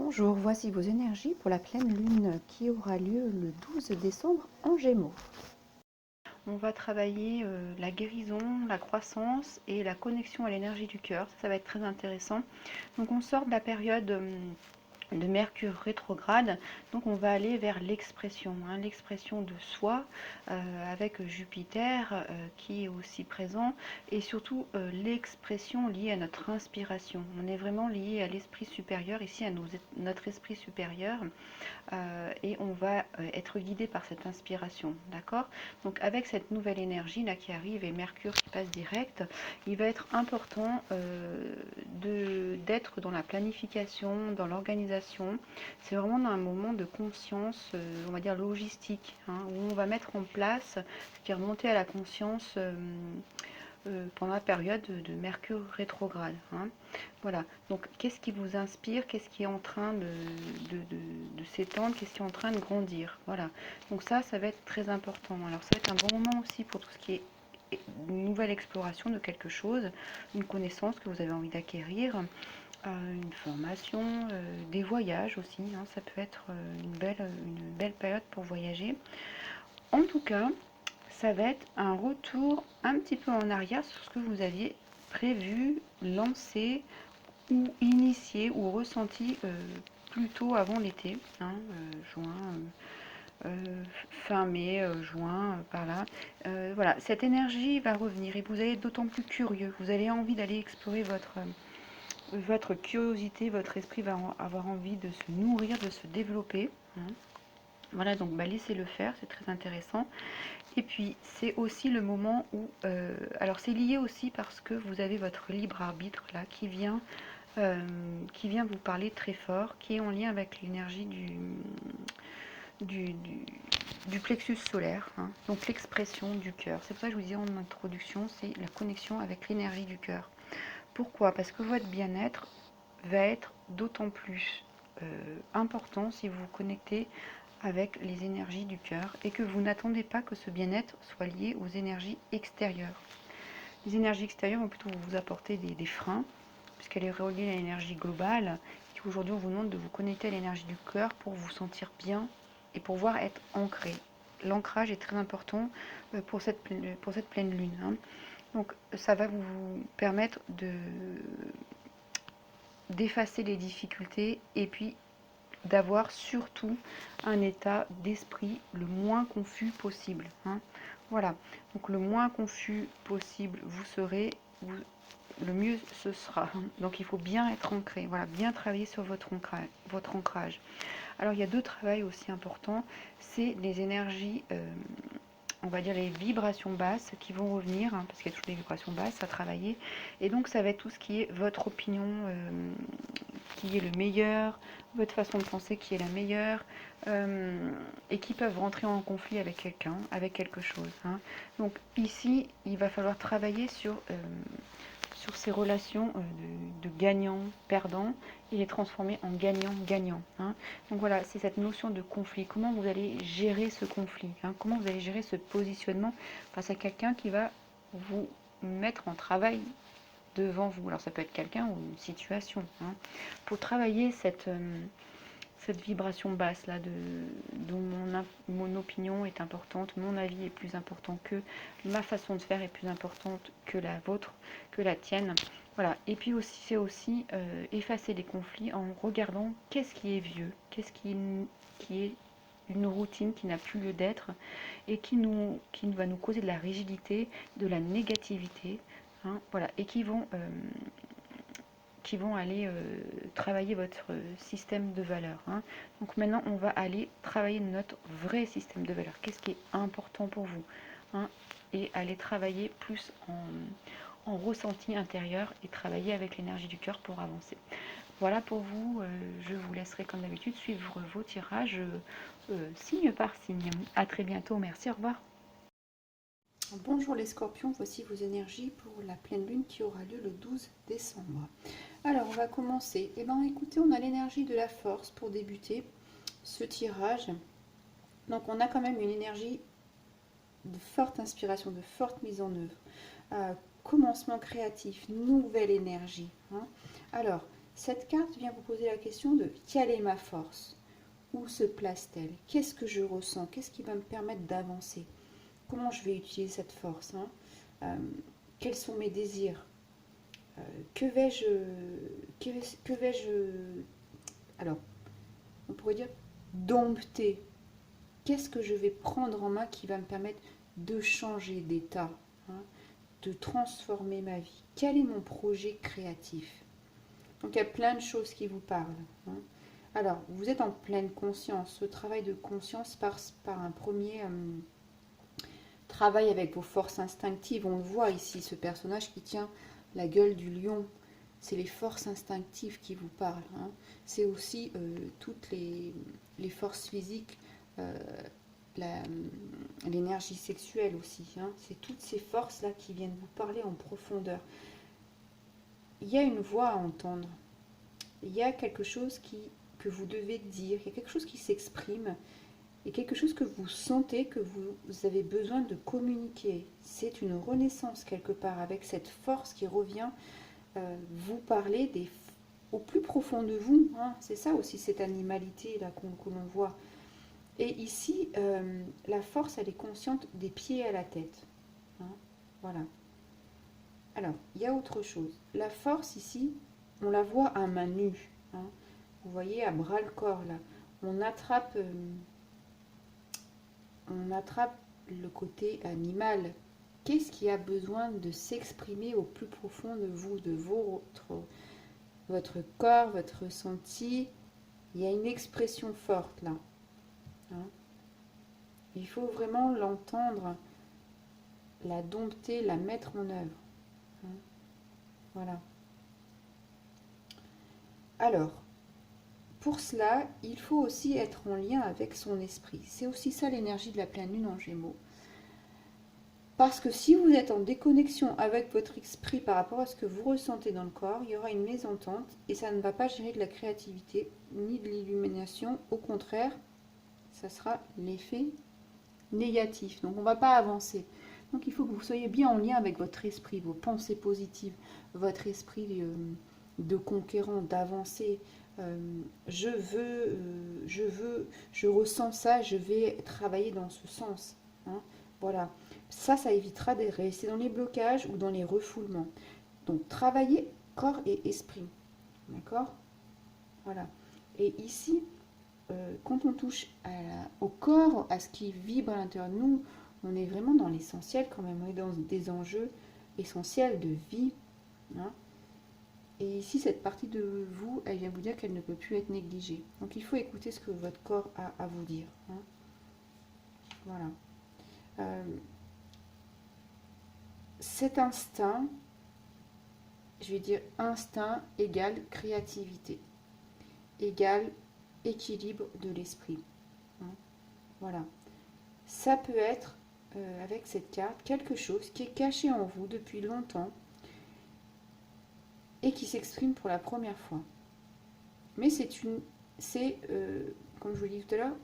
Bonjour, voici vos énergies pour la pleine lune qui aura lieu le 12 décembre en Gémeaux. On va travailler la guérison, la croissance et la connexion à l'énergie du cœur. Ça va être très intéressant. Donc on sort de la période de Mercure rétrograde, donc on va aller vers l'expression, l'expression de soi avec Jupiter qui est aussi présent et surtout l'expression liée à notre inspiration. On est vraiment lié à l'esprit supérieur, ici à notre esprit supérieur et on va être guidé par cette inspiration, d'accord? Donc avec cette nouvelle énergie là qui arrive et Mercure qui passe direct, il va être important d'être dans la planification, dans l'organisation. C'est vraiment dans un moment de conscience, on va dire logistique, où on va mettre en place, c'est-à-dire monter à la conscience pendant la période de Mercure rétrograde. Voilà, donc qu'est-ce qui vous inspire, qu'est-ce qui est en train de s'étendre, qu'est-ce qui est en train de grandir. Voilà, donc ça va être très important. Alors ça va être un bon moment aussi pour tout ce qui est une nouvelle exploration de quelque chose, une connaissance que vous avez envie d'acquérir, une formation, des voyages aussi, ça peut être une belle période pour voyager. En tout cas, ça va être un retour un petit peu en arrière sur ce que vous aviez prévu, lancé ou initié ou ressenti plus tôt avant l'été, juin, fin mai, juin, par là. Voilà, cette énergie va revenir et vous allez être d'autant plus curieux. Vous avez envie d'aller explorer votre curiosité, votre esprit va avoir envie de se nourrir, de se développer. Voilà, donc laissez-le faire, c'est très intéressant. Et puis, c'est aussi le moment où... alors, c'est lié aussi parce que vous avez votre libre arbitre, là, qui vient vous parler très fort, qui est en lien avec l'énergie du plexus solaire, donc l'expression du cœur. C'est pour ça que je vous disais en introduction, c'est la connexion avec l'énergie du cœur. Pourquoi? Parce que votre bien-être va être d'autant plus important si vous vous connectez avec les énergies du cœur et que vous n'attendez pas que ce bien-être soit lié aux énergies extérieures. Les énergies extérieures vont plutôt vous apporter des freins, puisqu'elle est reliée à l'énergie globale. Et aujourd'hui, on vous demande de vous connecter à l'énergie du cœur pour vous sentir bien et pour pouvoir être ancré. L'ancrage est très important pour cette pleine lune. Donc, ça va vous permettre d'effacer les difficultés et puis d'avoir surtout un état d'esprit le moins confus possible. Voilà, donc le moins confus possible vous serez, le mieux ce sera. Donc il faut bien être ancré, voilà, bien travailler sur votre ancrage. Alors il y a deux travails aussi importants, c'est les énergies, on va dire les vibrations basses qui vont revenir, parce qu'il y a toutes les vibrations basses à travailler, et donc ça va être tout ce qui est votre opinion, qui est le meilleur, votre façon de penser qui est la meilleure, et qui peuvent rentrer en conflit avec quelqu'un, avec quelque chose. Donc ici, il va falloir travailler sur ces relations de gagnant-perdant et les transformer en gagnant-gagnant. Donc voilà, c'est cette notion de conflit. Comment vous allez gérer ce conflit, comment vous allez gérer ce positionnement face à quelqu'un qui va vous mettre en travail devant vous. Alors ça peut être quelqu'un ou une situation. Pour travailler cette vibration basse là, dont mon opinion est importante, mon avis est plus important que ma façon de faire est plus importante que la vôtre, que la tienne. Voilà. Et puis aussi, c'est aussi effacer les conflits en regardant qu'est-ce qui est vieux, qu'est-ce qui est une routine qui n'a plus lieu d'être et qui va nous causer de la rigidité, de la négativité, voilà, et qui vont aller travailler votre système de valeurs. Donc maintenant, on va aller travailler notre vrai système de valeurs. Qu'est-ce qui est important pour vous, et aller travailler plus en ressenti intérieur et travailler avec l'énergie du cœur pour avancer. Voilà pour vous, je vous laisserai comme d'habitude suivre vos tirages signe par signe. À très bientôt, merci, au revoir. Bonjour les scorpions, voici vos énergies pour la pleine lune qui aura lieu le 12 décembre. Alors, on va commencer. Écoutez, on a l'énergie de la force pour débuter ce tirage. Donc, on a quand même une énergie de forte inspiration, de forte mise en œuvre. Commencement créatif, nouvelle énergie. Alors, Cette carte vient vous poser la question de quelle est ma force? Où se place-t-elle? Qu'est-ce que je ressens? Qu'est-ce qui va me permettre d'avancer? Comment je vais utiliser cette force, hein? Quels sont mes désirs? Que vais-je... Que vais-je... Alors, on pourrait dire dompter. Qu'est-ce que je vais prendre en main qui va me permettre de changer d'état, hein, de transformer ma vie? Quel est mon projet créatif? Donc il y a plein de choses qui vous parlent, hein. Alors, vous êtes en pleine conscience. Ce travail de conscience passe par un premier travail avec vos forces instinctives. On le voit ici, ce personnage qui tient la gueule du lion. C'est les forces instinctives qui vous parlent, hein. C'est aussi toutes les forces physiques, euh, l'énergie sexuelle aussi, hein. C'est toutes ces forces-là qui viennent vous parler en profondeur. Il y a une voix à entendre. Il y a quelque chose que vous devez dire. Il y a quelque chose qui s'exprime. Et quelque chose que vous sentez que vous avez besoin de communiquer. C'est une renaissance quelque part avec cette force qui revient vous parler au plus profond de vous, hein. C'est ça aussi cette animalité là que l'on voit. Et ici, la force, elle est consciente des pieds à la tête, hein. Voilà. Alors, il y a autre chose. La force ici, on la voit à main nue, hein. Vous voyez, à bras le corps là. On attrape, euh, on attrape le côté animal. Qu'est-ce qui a besoin de s'exprimer au plus profond de vous, de votre corps, votre ressenti? Il y a une expression forte là, hein. Il faut vraiment l'entendre, la dompter, la mettre en œuvre, hein. Voilà. Alors, pour cela, il faut aussi être en lien avec son esprit. C'est aussi ça l'énergie de la pleine lune en Gémeaux. Parce que si vous êtes en déconnexion avec votre esprit par rapport à ce que vous ressentez dans le corps, il y aura une mésentente et ça ne va pas gérer de la créativité ni de l'illumination. Au contraire, ça sera l'effet négatif. Donc on ne va pas avancer. Donc il faut que vous soyez bien en lien avec votre esprit, vos pensées positives, votre esprit de conquérant, d'avancer. Je ressens ça, je vais travailler dans ce sens, hein. Voilà. Ça évitera de rester dans les blocages ou dans les refoulements. Donc travailler corps et esprit. D'accord? Voilà. Et ici, quand on touche au corps, à ce qui vibre à l'intérieur de nous, on est vraiment dans l'essentiel quand même. On est dans des enjeux essentiels de vie, hein. Et ici, cette partie de vous, elle vient vous dire qu'elle ne peut plus être négligée. Donc il faut écouter ce que votre corps a à vous dire, hein. Voilà. Euh, Cet instinct, je vais dire instinct égale créativité, égale équilibre de l'esprit, hein. Voilà. Ça peut être, avec cette carte, quelque chose qui est caché en vous depuis longtemps et qui s'exprime pour la première fois. Mais comme je vous l'ai dit tout à l'heure,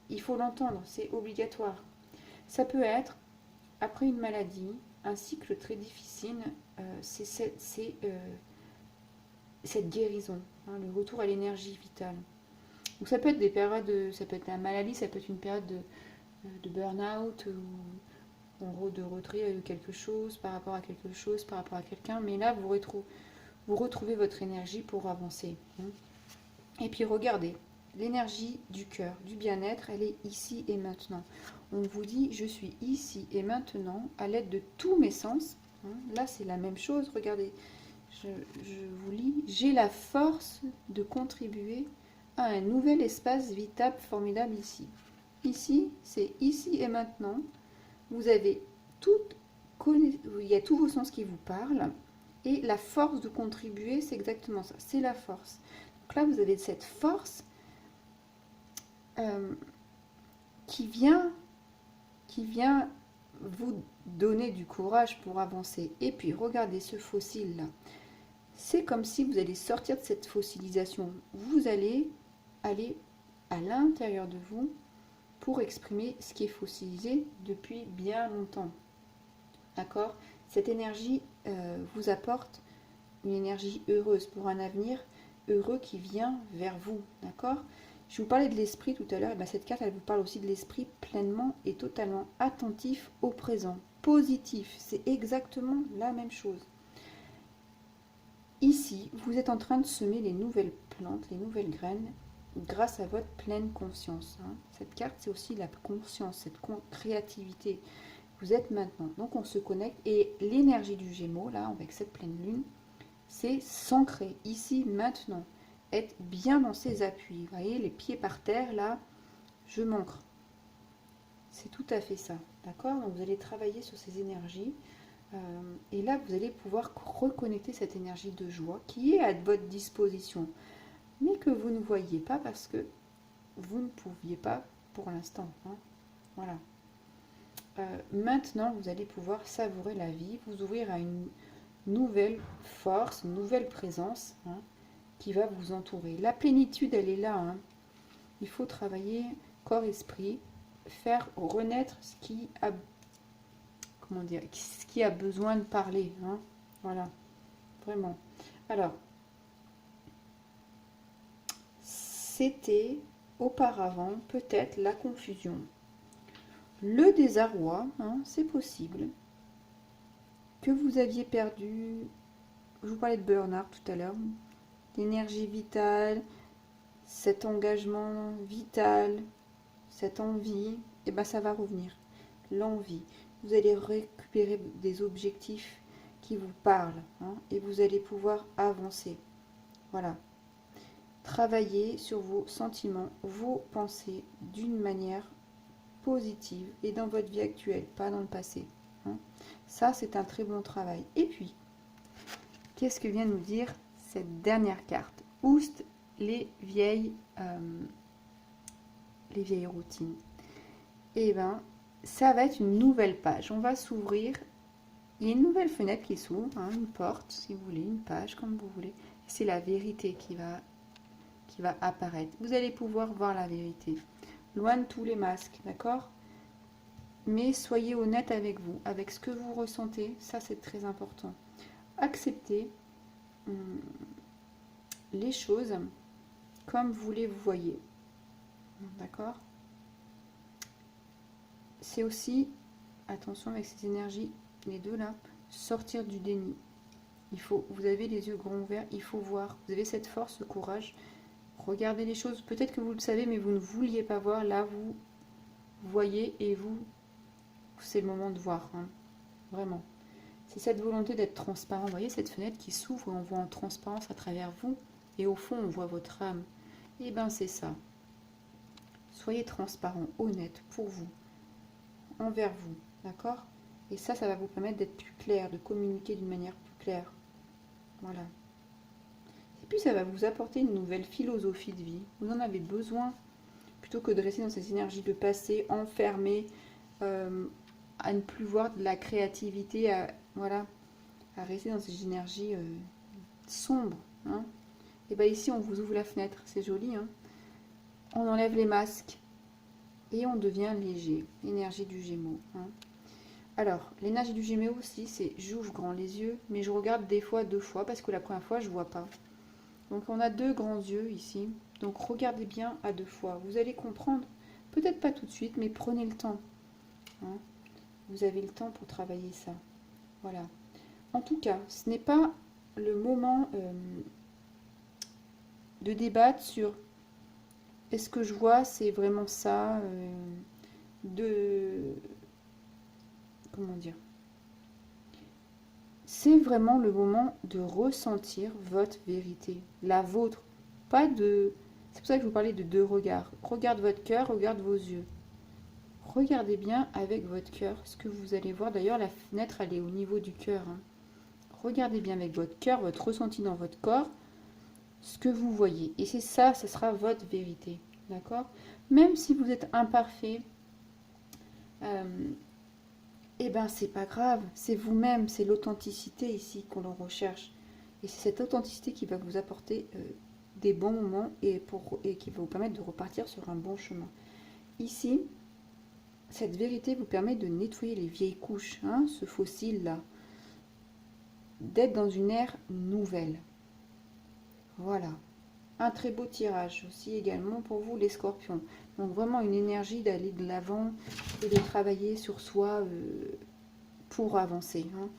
il faut l'entendre, c'est obligatoire. Ça peut être, après une maladie, un cycle très difficile, c'est cette guérison, hein, le retour à l'énergie vitale. Donc ça peut être des périodes, ça peut être la maladie, ça peut être une période de burn-out ou en gros de retrait de quelque chose par rapport à quelque chose, par rapport à quelqu'un. Mais là, vous retrouvez votre énergie pour avancer, hein. Et puis regardez, l'énergie du cœur, du bien-être, elle est ici et maintenant. On vous dit, je suis ici et maintenant à l'aide de tous mes sens, hein. Là, c'est la même chose. Regardez, je vous lis, j'ai la force de contribuer à un nouvel espace vital formidable ici. Ici, c'est ici et maintenant. Vous avez il y a tous vos sens qui vous parlent. Et la force de contribuer, c'est exactement ça. C'est la force. Donc là, vous avez cette force euh, qui vient vous donner du courage pour avancer. Et puis, regardez ce fossile-là. C'est comme si vous allez sortir de cette fossilisation. Vous allez aller à l'intérieur de vous pour exprimer ce qui est fossilisé depuis bien longtemps. D'accord? Cette énergie vous apporte une énergie heureuse pour un avenir heureux qui vient vers vous, d'accord? Je vous parlais de l'esprit tout à l'heure, et bien cette carte, elle vous parle aussi de l'esprit pleinement et totalement attentif au présent, positif, c'est exactement la même chose. Ici, vous êtes en train de semer les nouvelles plantes, les nouvelles graines, grâce à votre pleine conscience. Cette carte, c'est aussi la conscience, cette créativité. Vous êtes maintenant. Donc, on se connecte. Et l'énergie du Gémeaux, là, avec cette pleine lune, c'est s'ancrer ici, maintenant. Être bien dans ses appuis. Vous voyez, les pieds par terre, là, je m'ancre. C'est tout à fait ça. D'accord? Donc, vous allez travailler sur ces énergies. Et là, vous allez pouvoir reconnecter cette énergie de joie qui est à votre disposition, mais que vous ne voyez pas parce que vous ne pouviez pas pour l'instant. Voilà. Maintenant, vous allez pouvoir savourer la vie, vous ouvrir à une nouvelle force, une nouvelle présence qui va vous entourer. La plénitude, elle est là. Il faut travailler corps-esprit, faire renaître ce qui a, comment dire, ce qui a besoin de parler. Voilà, vraiment. Alors, c'était auparavant peut-être la confusion. Le désarroi, c'est possible. Que vous aviez perdu, je vous parlais de burn-out tout à l'heure, l'énergie vitale, cet engagement vital, cette envie, et ben ça va revenir. L'envie. Vous allez récupérer des objectifs qui vous parlent et vous allez pouvoir avancer. Voilà. Travailler sur vos sentiments, vos pensées d'une manière positive et dans votre vie actuelle, pas dans le passé. Ça, c'est un très bon travail. Et puis, qu'est-ce que vient nous dire cette dernière carte? Oust les vieilles routines. Et bien, ça va être une nouvelle page. On va s'ouvrir. Il y a une nouvelle fenêtre qui s'ouvre, une porte, si vous voulez, une page, comme vous voulez. C'est la vérité qui va apparaître. Vous allez pouvoir voir la vérité. Loin de tous les masques, d'accord? Mais soyez honnête avec vous, avec ce que vous ressentez. Ça, c'est très important. Acceptez les choses comme vous les voyez. D'accord? C'est aussi, attention avec ces énergies, les deux là, sortir du déni. Vous avez les yeux grands ouverts, il faut voir. Vous avez cette force, ce courage. Regardez les choses. Peut-être que vous le savez, mais vous ne vouliez pas voir. Là, vous voyez et c'est le moment de voir. Vraiment. C'est cette volonté d'être transparent. Vous voyez cette fenêtre qui s'ouvre et on voit en transparence à travers vous. Et au fond, on voit votre âme. Et bien, c'est ça. Soyez transparent, honnête pour vous, envers vous. D'accord? Et ça va vous permettre d'être plus clair, de communiquer d'une manière plus claire. Voilà. Et puis, ça va vous apporter une nouvelle philosophie de vie. Vous en avez besoin. Plutôt que de rester dans ces énergies de passé, enfermées, à ne plus voir de la créativité, à rester dans ces énergies sombres. Et bien ici, on vous ouvre la fenêtre, c'est joli. On enlève les masques et on devient léger. Énergie du Gémeaux. Alors, l'énergie du Gémeaux aussi, c'est j'ouvre grand les yeux, mais je regarde des fois 2 fois, parce que la première fois, je ne vois pas. Donc, on a 2 grands yeux ici. Donc, regardez bien à 2 fois. Vous allez comprendre, peut-être pas tout de suite, mais prenez le temps. Vous avez le temps pour travailler ça. Voilà. En tout cas, ce n'est pas le moment de débattre sur est-ce que je vois, c'est vraiment ça, comment dire, c'est vraiment le moment de ressentir votre vérité, la vôtre, pas de... C'est pour ça que je vous parlais de 2 regards. Regarde votre cœur, regarde vos yeux. Regardez bien avec votre cœur ce que vous allez voir. D'ailleurs, la fenêtre, elle est au niveau du cœur. Regardez bien avec votre cœur, votre ressenti dans votre corps, ce que vous voyez. Et c'est ça, ce sera votre vérité. D'accord? Même si vous êtes imparfait, eh ben c'est pas grave. C'est vous-même, c'est l'authenticité ici qu'on recherche. Et c'est cette authenticité qui va vous apporter des bons moments et qui va vous permettre de repartir sur un bon chemin. Ici, cette vérité vous permet de nettoyer les vieilles couches, ce fossile-là, d'être dans une ère nouvelle. Voilà. Un très beau tirage aussi également pour vous les scorpions. Donc vraiment une énergie d'aller de l'avant et de travailler sur soi pour avancer. Hein.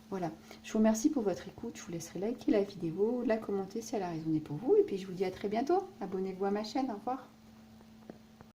Voilà. Je vous remercie pour votre écoute. Je vous laisserai liker la vidéo, la commenter si elle a résonné pour vous. Et puis je vous dis à très bientôt. Abonnez-vous à ma chaîne. Au revoir.